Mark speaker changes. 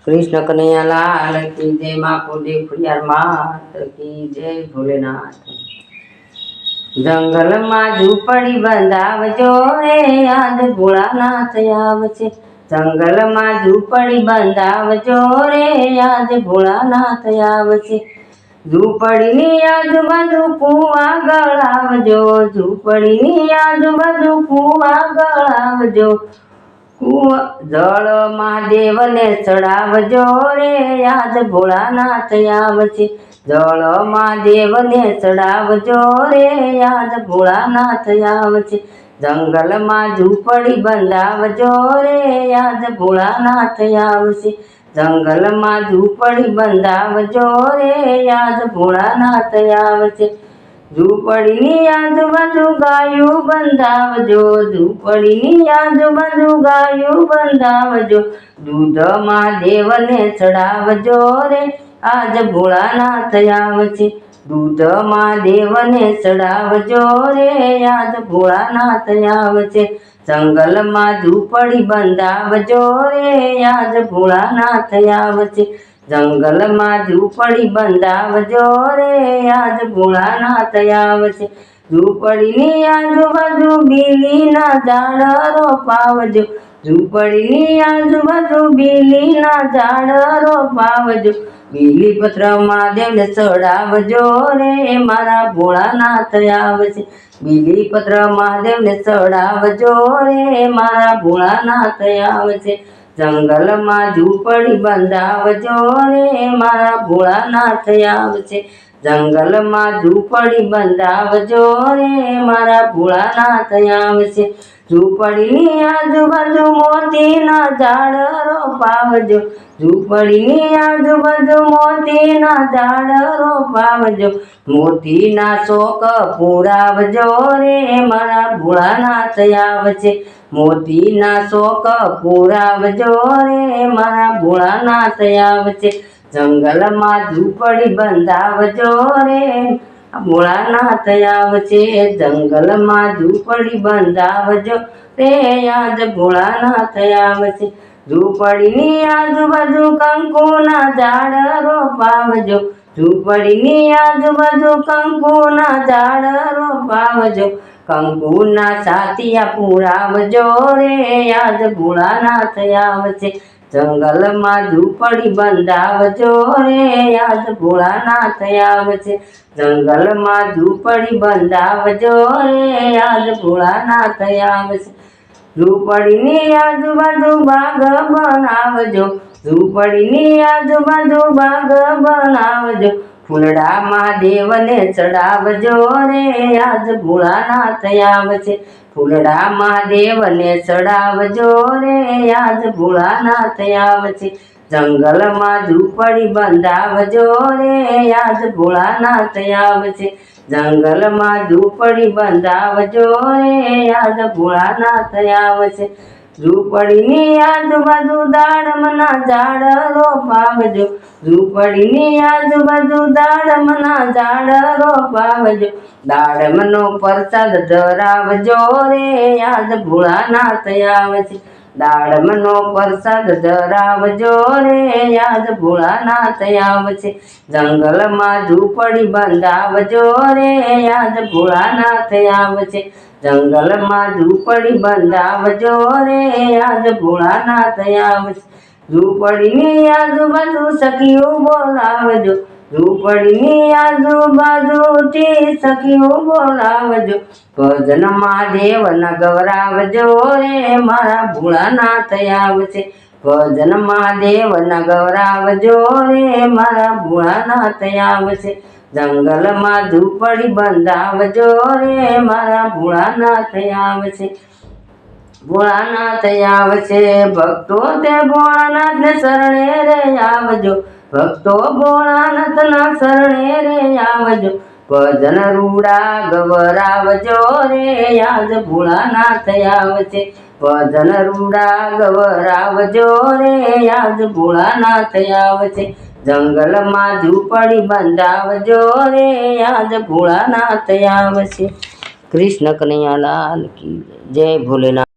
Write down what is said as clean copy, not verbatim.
Speaker 1: कृष्ण कन्हैया लाल की जय। माँ को देखियार मात की जय। भोलेनाथ। जंगल में झूपड़ी बंधावजो रे याद भोलानाथ आवछे। जंगल में झूपड़ी बंधावजो रे याद भोलानाथ आवछे। झूपड़ी नी आजूबाजू कुआ गळावजो। झूपड़ी नी आजूबाजू कुआ गळावजो। जल महादेव ने चढ़ावजो रे याद भोलानाथ आवछे। जल महादेव ने चढ़ावजो रे याद भोलानाथ आवछे। जंगल में झूपड़ी बंधावजो रे याद भोलानाथ आवछे। जंगल में झूपड़ी बंधावजो रे याद भोलानाथ आवछे। झूपड़ी नी आजूबाजू गायू बंधावजो। झूपड़ी नी आजूबाजू गायू बंधावजो। दूध महादेव ने चढ़ावजो रे आज भोलानाथ आवछे। दूध महादेव ने चढ़ावजो रे आज भोलानाथ आवछे। जंगल में झूपड़ी बंधावजो रे आज भोलानाथ आवछे। जंगल में झूपड़ी बंधावजो रे आज भोलानाथ आवछे। झूपड़ी नी आजूबाजू बीली ना झाड़ रोपावजो। झूपड़ी नी आजूबाजू बीली ना झाड़ रोपावजो। बीली पत्र महादेव ने चढ़ावजो रे मारा भोलानाथ आवछे। बीली पत्र महादेव ने चढ़ावजो रे मारा भोलानाथ आवछे। जंगल में झूपड़ी बंधावजो रे मारा भोलानाथ आवछे। जंगल में झूपड़ी बंधावजो रे मारा भोलानाथ आवछे। झूपड़ी नी आजूबाजू मोती ना झाड़ रोपावजो। झूपड़ी नी आजूबाजू मोती ना झाड़ रोपावजो। मोती ना शोक पुरावजो रे मारा भोलानाथ आवछे। मोती ना शोक पुरावजो रे मारा भोलानाथ आवछे। जंगल में झूपड़ी बंधावजो रे भोलानाथ आवछे। जंगल में झूपड़ी बंधावजो रे आज भोलानाथ आवछे। झूपड़ी नी आजूबाजू कंकु ना झाड़ रोपावजो। झूपड़ी नी आजूबाजू कंकु ना झाड़ रोपावजो। कंकु ना साथिया पुरावजो रे आज भोलानाथ आवछे। जंगल में झूपड़ी बंधावजो रे आज भोलानाथ आवछे। जंगल में झूपड़ी बंधावजो रे आज भोलानाथ आवछे। झूपड़ी नी आजूबाजू बाग बनावजो। झूपड़ी नी आजूबाजू बाग बनावजो। फूलड़ा महादेव ने चढ़ावजो रे आज भोलानाथ आवछे। फूलड़ा महादेव ने चढ़ावजो रे आज भोलानाथ आवछे। जंगल में झूपड़ी बंधावजो रे आज भोलानाथ आवछे। जंगल में झूपड़ी बंधावजो रे आज भोलानाथ आवछे। झूपड़ी नी आजूबाजू दाड़मना झाड़ रोपावजो। झूपड़ी नी आजूबाजू दाड़मना झाड़ रोपावजो। दाड़मनो प्रसाद धरावजो रे आज भोलानाथ आवछे। दाड़मनो प्रसाद धरावजो रे आज भोलानाथ आवछे। जंगल में झूपड़ी बंधावजो रे आज भोलानाथ आवछे। जंगल में झूपड़ी बंधावजो रे आज भोलानाथ आवछे। झूपड़ी नी आजूबाजू सखियो बोलावजो। झूपड़ी नी आजूबाजू ती सखियो बोलावजो। भजन महादेव न गवरावजो रे मारा भोलानाथ आवछे। भजन महादेव न गवरावजो रे मारा भोलानाथ आवछे। जंगल में झूपड़ी बंधावजो रे मारा भोलानाथ आवछे। भोलानाथ आवछे। भक्तो ते भोलानाथ ने शरणे रे आवजो। भक्तो भोलानाथ ना शरणे रे आवजो। भजन रूड़ा गवरावजो रे आज भोलानाथ आवछे। भजन रूड़ा गवरावजो रे आज भोलानाथ आवछे। जंगल में झूपड़ी बंधावजो रे आज भोलानाथ आवछे। कृष्ण कन्हैया लाल की जय। भोलेनाथ।